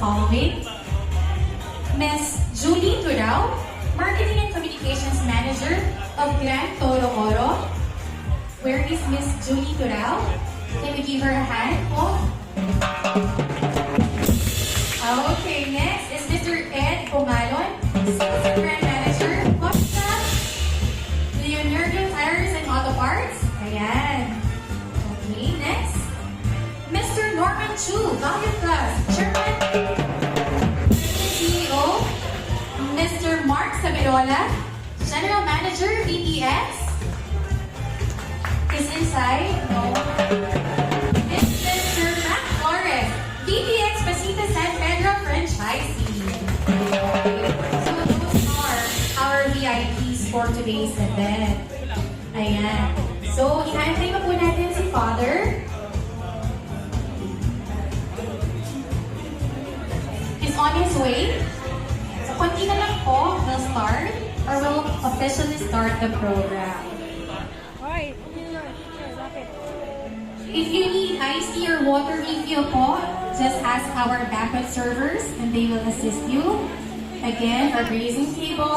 following: Miss Julie Turao, Marketing and Communications Manager of Grand Toro Oro. Where is Miss Julie Turao? Can we give her a hand? Oh. Okay, next is Mr. Ed Pumalon, Sales and Brand Manager. What's that? Leonardo Tires and Auto Parts. Ayan. Okay, next. Mr. Norman Chu, Value Plus, Chairman and CEO. Mr. Mark Sabirola, General Manager, VPX. Is inside? No. It's Mr. Matt Flores, VPX Pasita San Pedro Franchisee. So those are our VIPs for today's event. Ayan. So, ihantay pa po natin si Father. He's on his way. So, konti na lang po, we'll start or we'll officially start the program. If you need iced tea or water refill po, just ask our backup servers and they will assist you. Again, our grazing table